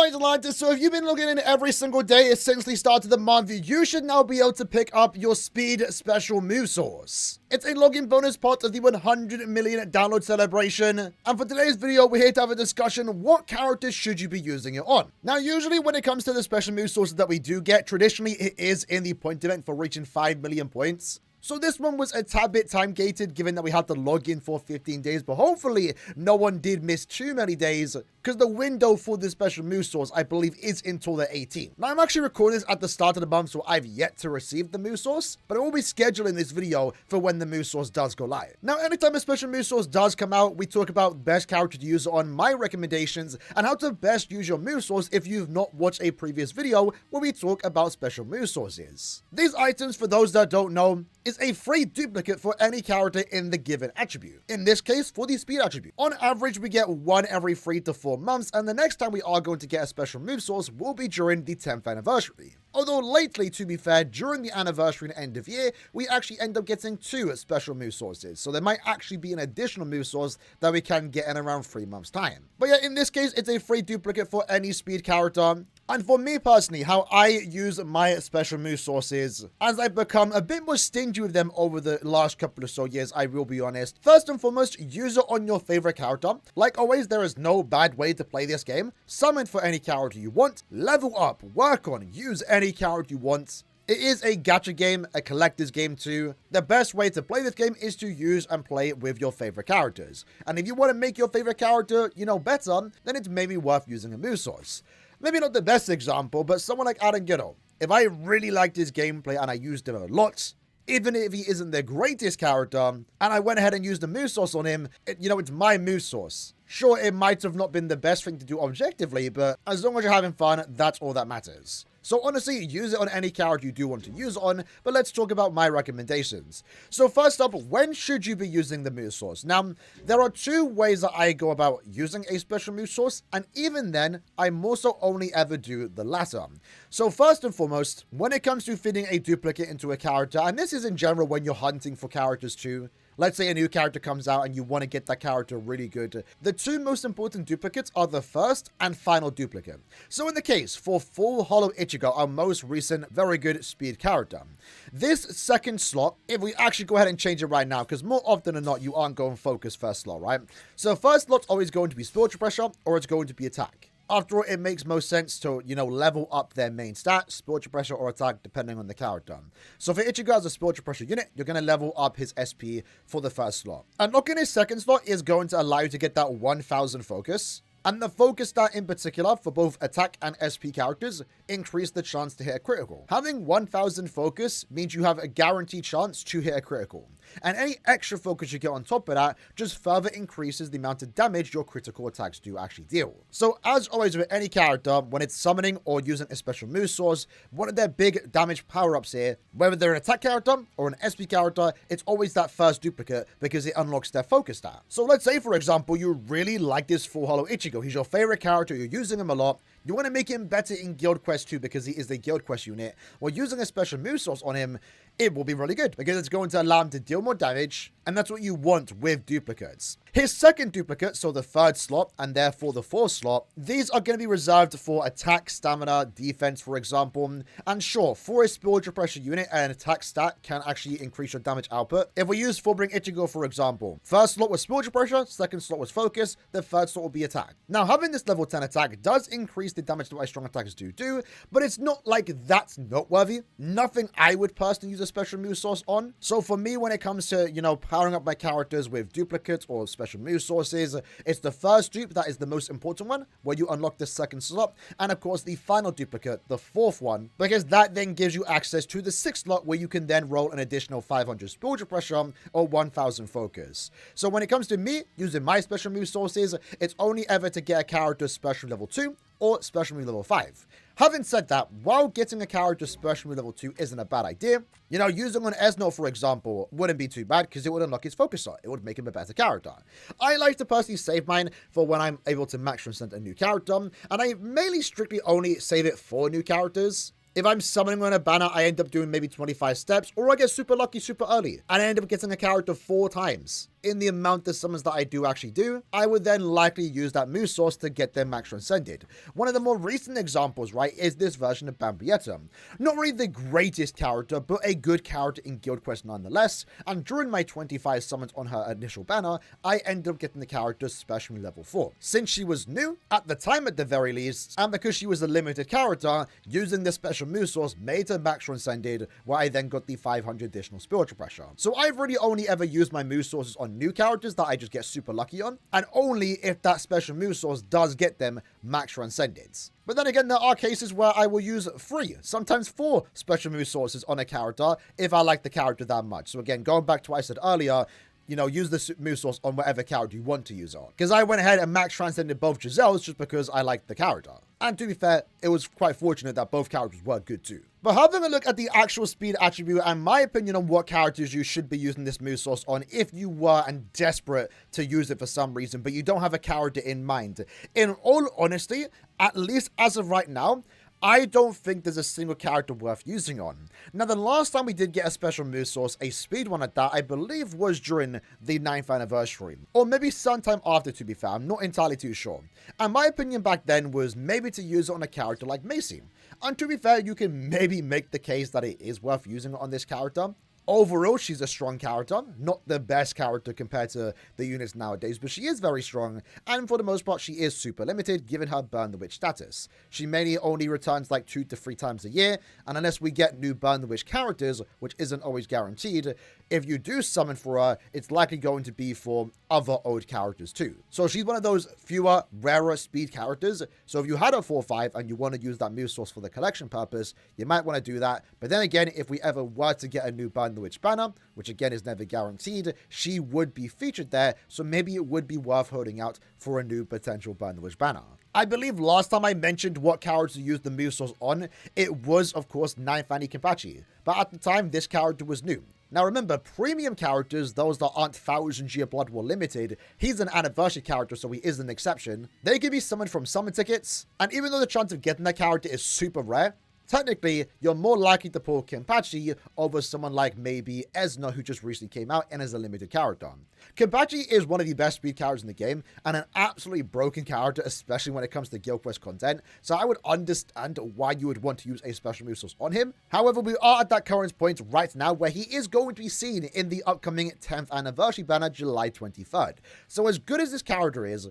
Alright lads, so if you've been logging in every single day since the start of the month, you should now be able to pick up your speed special move source. It's a login bonus part of the 100 million download celebration, and for today's video we're here to have a discussion what characters should you be using it on. Now usually when it comes to the special move sources that we do get, traditionally it is in the point event for reaching 5 million points. So this one was a tad bit time gated given that we had to log in for 15 days, but hopefully no one did miss too many days because the window for this special move source I believe is until the 18th. Now I'm actually recording this at the start of the month, so I've yet to receive the move source, but I will be scheduling this video for when the move source does go live. Now anytime a special move source does come out, we talk about best character to use on my recommendations and how to best use your move source if you've not watched a previous video where we talk about special move sources. These items, for those that don't know, is a free duplicate for any character in the given attribute. In this case, for the speed attribute. On average, we get one every 3 to 4 months, and the next time we are going to get a special move source will be during the 10th anniversary. Although lately, to be fair, during the anniversary and end of year, we actually end up getting 2 special move sources. So there might actually be an additional move source that we can get in around 3 months time. But yeah, in this case, it's a free duplicate for any speed character. And for me personally, how I use my special move sources, as I've become a bit more stingy with them over the last couple of so years, I will be honest. First and foremost, use it on your favorite character. Like always, there is no bad way to play this game. Summon for any character you want, level up, work on, use any character you want. It is a gacha game, a collector's game too. The best way to play this game is to use and play with your favorite characters. And if you want to make your favorite character, better, then it's maybe worth using a move source. Maybe not the best example, but someone like Aaroniero. If I really liked his gameplay and I used him a lot, even if he isn't the greatest character, and I went ahead and used a move source on him, it's my move source. Sure, it might have not been the best thing to do objectively, but as long as you're having fun, that's all that matters. So honestly, use it on any character you do want to use it on, but let's talk about my recommendations. So first up, when should you be using the move source? Now, there are 2 ways that I go about using a special move source, and even then, I more so only ever do the latter. So first and foremost, when it comes to fitting a duplicate into a character, and this is in general when you're hunting for characters too, let's say a new character comes out and you want to get that character really good. The 2 most important duplicates are the first and final duplicate. So in the case for Full Hollow Ichigo, our most recent very good speed character, this second slot, if we actually go ahead and change it right now, because more often than not, you aren't going focus first slot, right? So first slot's always going to be spiritual pressure or it's going to be attack. After all, it makes most sense to, level up their main stat, spiritual pressure or attack, depending on the character. So for Ichigo as a spiritual pressure unit, you're going to level up his SP for the first slot. Unlocking his second slot is going to allow you to get that 1000 focus. And the focus stat in particular for both attack and SP characters increase the chance to hit a critical. Having 1000 focus means you have a guaranteed chance to hit a critical. And any extra focus you get on top of that just further increases the amount of damage your critical attacks do actually deal. So as always with any character, when it's summoning or using a special move source, one of their big damage power-ups here, whether they're an attack character or an SP character, it's always that first duplicate because it unlocks their focus stat. So let's say, for example, you really like this Full Hollow Ichigo. He's your favorite character, you're using him a lot. You want to make him better in Guild Quest 2 because he is the Guild Quest unit. Well, using a special move source on him, it will be really good because it's going to allow him to deal more damage, and that's what you want with duplicates. His second duplicate, so the third slot, and therefore the fourth slot, these are going to be reserved for attack, stamina, defense, for example. And sure, for a spiritual pressure unit, an attack stat can actually increase your damage output. If we use Fullbring Ichigo, for example, first slot was spiritual pressure, second slot was focus, the third slot will be attack. Now, having this level 10 attack does increase the damage that my strong attackers do, but it's not like that's noteworthy. Nothing I would personally use a special move source on. So for me, when it comes to, powering up my characters with duplicates or special move sources, it's the first dupe that is the most important one, where you unlock the second slot, and of course the final duplicate, the fourth one, because that then gives you access to the sixth slot where you can then roll an additional 500 spiritual pressure or 1000 focus. So when it comes to me using my special move sources, it's only ever to get a character special level 2 or special move level 5. Having said that, while getting a character special move level 2 isn't a bad idea, using on Esno, for example, wouldn't be too bad because it would unlock his focus slot. It would make him a better character. I like to personally save mine for when I'm able to max transcend a new character, and I mainly strictly only save it for new characters. If I'm summoning on a banner, I end up doing maybe 25 steps, or I get super lucky super early, and I end up getting a character 4 times. in the amount of summons that I do actually do, I would then likely use that move source to get them max transcended. One of the more recent examples, right, is this version of Bambietta. Not really the greatest character, but a good character in Guild Quest nonetheless, and during my 25 summons on her initial banner, I ended up getting the character special level 4. Since she was new, at the time at the very least, and because she was a limited character, using this special move source made her max transcended, where I then got the 500 additional spiritual pressure. So I've really only ever used my move sources on new characters that I just get super lucky on, and only if that special move source does get them max transcended. But then again, there are cases where I will use 3, sometimes 4 special move sources on a character if I like the character that much. So again, going back to what I said earlier, you know, use the move source on whatever character you want to use it on. Because I went ahead and max transcended both Giselle's just because I liked the character. And to be fair, it was quite fortunate that both characters were good too. But having a look at the actual speed attribute and my opinion on what characters you should be using this move source on if you were and desperate to use it for some reason, but you don't have a character in mind. In all honesty, at least as of right now, I don't think there's a single character worth using on. Now, the last time we did get a special move source, a speed one at that, I believe was during the 9th anniversary. Or maybe sometime after, to be fair. I'm not entirely too sure. And my opinion back then was maybe to use it on a character like Macy. And to be fair, you can maybe make the case that it is worth using it on this character. Overall, she's a strong character, not the best character compared to the units nowadays, but she is very strong, and for the most part, she is super limited, given her Burn the Witch status. She mainly only returns like 2 to 3 times a year, and unless we get new Burn the Witch characters, which isn't always guaranteed, if you do summon for her, it's likely going to be for other old characters too. So she's one of those fewer, rarer speed characters, so if you had a 4-5 and you want to use that move source for the collection purpose, you might want to do that, but then again, if we ever were to get a new Burn the Witch banner, which again is never guaranteed, she would be featured there, so maybe it would be worth holding out for a new potential Burn the Witch banner. I believe last time I mentioned what character to use the move source on, it was of course 9th Annie Kenpachi, but at the time this character was new. Now remember, premium characters, those that aren't 1000 Year Blood War limited, he's an anniversary character so he is an exception, they can be summoned from summon tickets, and even though the chance of getting that character is super rare, technically, you're more likely to pull Kenpachi over someone like maybe Esna, who just recently came out and is a limited character. Kenpachi is one of the best speed characters in the game, and an absolutely broken character, especially when it comes to Guild Quest content, so I would understand why you would want to use a special move source on him. However, we are at that current point right now where he is going to be seen in the upcoming 10th anniversary banner, July 23rd. So as good as this character is,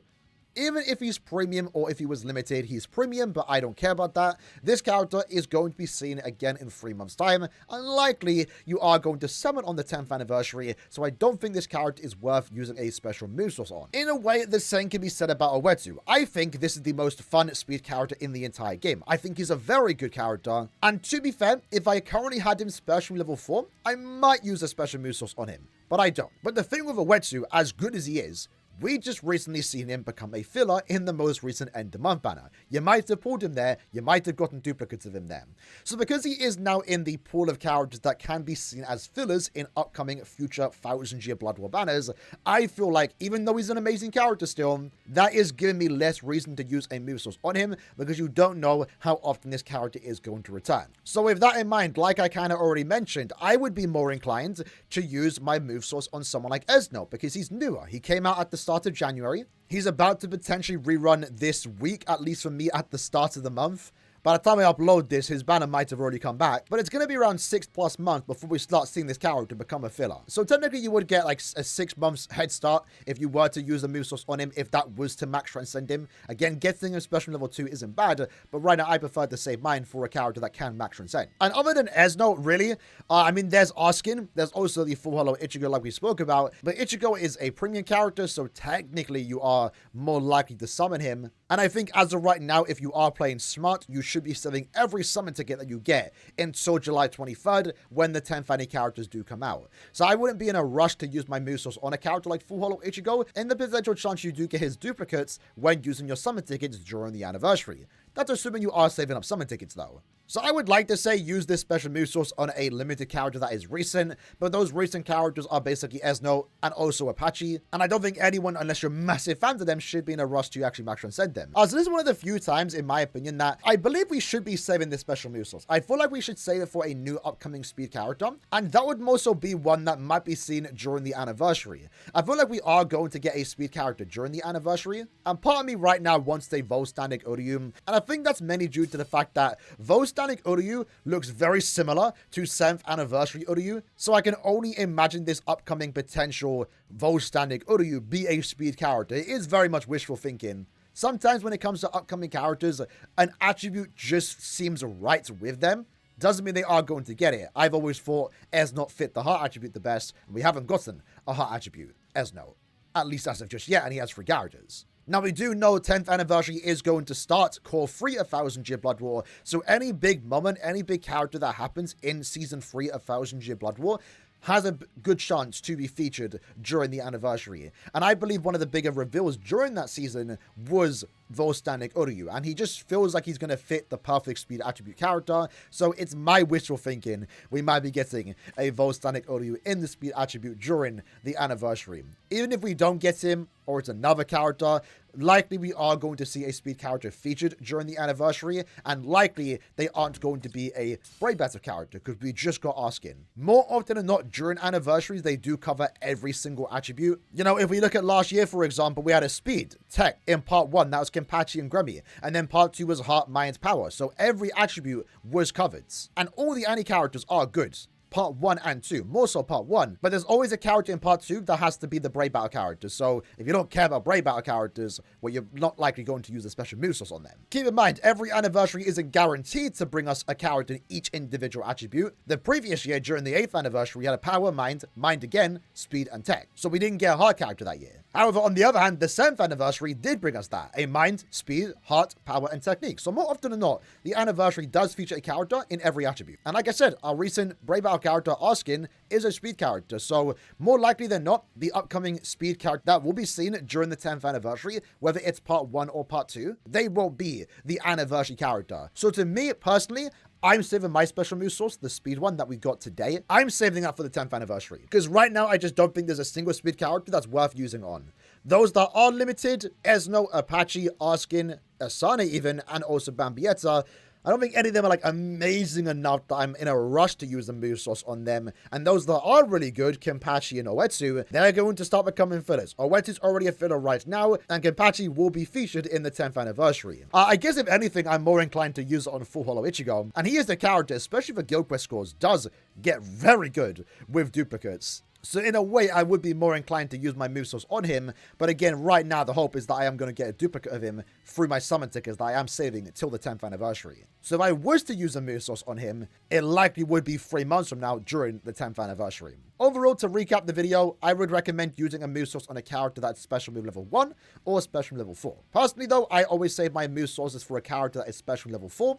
even if he's premium or if he was limited, he's premium, but I don't care about that. This character is going to be seen again in 3 months' time, and likely you are going to summon on the 10th anniversary, so I don't think this character is worth using a special move source on. In a way, the same can be said about Owetsu. I think this is the most fun speed character in the entire game. I think he's a very good character, and to be fair, if I currently had him special level 4, I might use a special move source on him, but I don't. But the thing with Owetsu, as good as he is, we just recently seen him become a filler in the most recent End of Month banner. You might have pulled him there, you might have gotten duplicates of him there. So because he is now in the pool of characters that can be seen as fillers in upcoming future 1000 Year Blood War banners, I feel like even though he's an amazing character still, that is giving me less reason to use a move source on him because you don't know how often this character is going to return. So with that in mind, like I kind of already mentioned, I would be more inclined to use my move source on someone like Esno because he's newer. He came out at the start of January. He's about to potentially rerun this week, at least for me, at the start of the month. By the time I upload this, his banner might have already come back, but it's going to be around 6+ months before we start seeing this character become a filler. So technically you would get like a 6 months head start if you were to use the move source on him, if that was to max transcend him. Again, getting him special level 2 isn't bad, but right now I prefer to save mine for a character that can max transcend. And other than Esno, really, I mean, there's Arskin, there's also the Full Hollow Ichigo like we spoke about, but Ichigo is a premium character, so technically you are more likely to summon him. And I think as of right now, if you are playing smart, you should be selling every summon ticket that you get until July 23rd when the 10th Annie characters do come out. So I wouldn't be in a rush to use my move source on a character like Full Hollow Ichigo, and the potential chance you do get his duplicates when using your summon tickets during the anniversary. That's assuming you are saving up summon tickets though. So I would like to say use this special move source on a limited character that is recent, but those recent characters are basically Esno and also Apache, and I don't think anyone, unless you're massive fans of them, should be in a rush to actually max transcend them. So this is one of the few times, in my opinion, that I believe we should be saving this special move source. I feel like we should save it for a new upcoming speed character, and that would also be one that might be seen during the anniversary. I feel like we are going to get a speed character during the anniversary, and part of me right now wants a Volstanic Uryu, and I think that's mainly due to the fact that Volstanic Uryu looks very similar to 7th anniversary Uryu, so I can only imagine this upcoming potential Volstanic Uryu be a speed character. It is very much wishful thinking. Sometimes when it comes to upcoming characters, an attribute just seems right with them. Doesn't mean they are going to get it. I've always thought Esno fit the heart attribute the best, and we haven't gotten a heart attribute Esno, at least as of just yet, and he has 3 characters. Now, we do know 10th anniversary is going to start Core 3 of 1000 Year Blood War, so any big moment, any big character that happens in Season 3 of 1000 Year Blood War has a good chance to be featured during the anniversary. And I believe one of the bigger reveals during that season was Volstanic Uryu, and he just feels like he's going to fit the perfect speed attribute character, so it's my wishful thinking we might be getting a Volstanic Uryu in the speed attribute during the anniversary. Even if we don't get him, or it's another character, likely we are going to see a speed character featured during the anniversary, and likely they aren't going to be a Brave Battle character, because we just got our skin. More often than not, during anniversaries, they do cover every single attribute. You know, if we look at last year, for example, we had a speed tech in part 1, that was Kenpachi and Gremmy, and then part 2 was Heart, Mind, Power, so every attribute was covered, and all the anti characters are good. Part 1 and 2, more so part 1, but there's always a character in part 2 that has to be the Brave Battle character, so if you don't care about Brave Battle characters, well, you're not likely going to use a special move source on them. Keep in mind, every anniversary isn't guaranteed to bring us a character in each individual attribute. The previous year, during the 8th anniversary, we had a Power, Mind, Mind again, Speed, and Tech, so we didn't get a Heart character that year. However, on the other hand, the 7th anniversary did bring us that, a Mind, Speed, Heart, Power, and Technique, so more often than not, the anniversary does feature a character in every attribute. And like I said, our recent Brave Battle character, Arskin, is a speed character, so more likely than not, the upcoming speed character that will be seen during the 10th anniversary, whether it's part 1 or part 2, they will be the anniversary character. So to me, personally, I'm saving my special move source, the speed one that we got today. I'm saving that for the 10th anniversary, because right now, I just don't think there's a single speed character that's worth using on. Those that are limited, Esno, Apache, Arskin, Asane even, and also Bambietta, I don't think any of them are like amazing enough that I'm in a rush to use the move source on them. And those that are really good, Kenpachi and Oetsu, they're going to start becoming fillers. Oetsu's already a filler right now, and Kenpachi will be featured in the 10th anniversary. I guess if anything, I'm more inclined to use it on Full Hollow Ichigo. And he is the character, especially for Guild Quest scores, does get very good with duplicates. So in a way, I would be more inclined to use my move source on him, but again, right now, the hope is that I am going to get a duplicate of him through my summon tickets that I am saving till the 10th anniversary. So if I was to use a move source on him, it likely would be 3 months from now during the 10th anniversary. Overall, to recap the video, I would recommend using a move source on a character that's special move level 1 or special move level 4. Personally though, I always save my move sources for a character that is special level 4,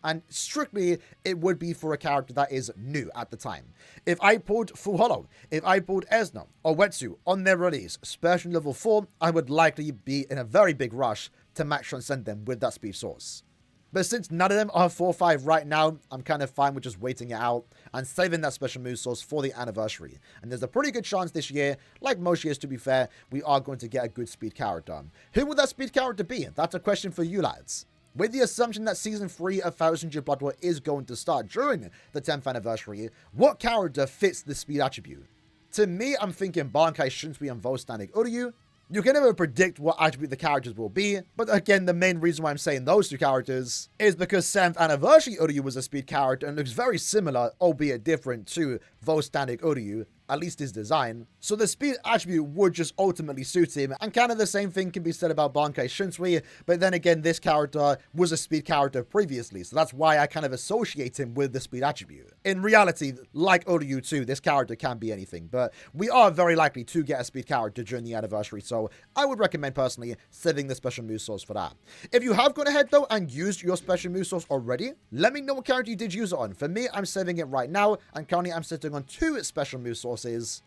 and strictly, it would be for a character that is new at the time. If I pulled Full Hollow, if I pulled Esno or Wetsu on their release, special level 4, I would likely be in a very big rush to max transcend them with that speed source. But since none of them are 4-5 right now, I'm kind of fine with just waiting it out and saving that special move source for the anniversary. And there's a pretty good chance this year, like most years to be fair, we are going to get a good speed character. Who will that speed character be? That's a question for you lads. With the assumption that Season 3 of 1000 Year Blood War is going to start during the 10th anniversary, what character fits the speed attribute? To me, I'm thinking Bankai Shunsui and Volstanic Uryu. You can never predict what attribute the characters will be, but again, the main reason why I'm saying those two characters is because 7th Anniversary Uryu was a speed character and looks very similar, albeit different, to Volstanic Uryu, at least his design. So the speed attribute would just ultimately suit him, and kind of the same thing can be said about Bankai Shunsui, but then again, this character was a speed character previously, so that's why I kind of associate him with the speed attribute. In reality, like Uryu too, this character can be anything, but we are very likely to get a speed character during the anniversary, so I would recommend personally saving the special move source for that. If you have gone ahead though and used your special move source already, let me know what character you did use it on. For me, I'm saving it right now, and currently I'm sitting on 2 special move sources,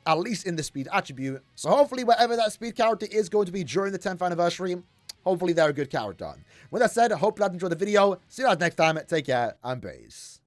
at least in the speed attribute. So hopefully wherever that speed character is going to be during the 10th anniversary, hopefully they're a good character. With that said, I hope you guys enjoyed the video. See you guys next time. Take care, and peace.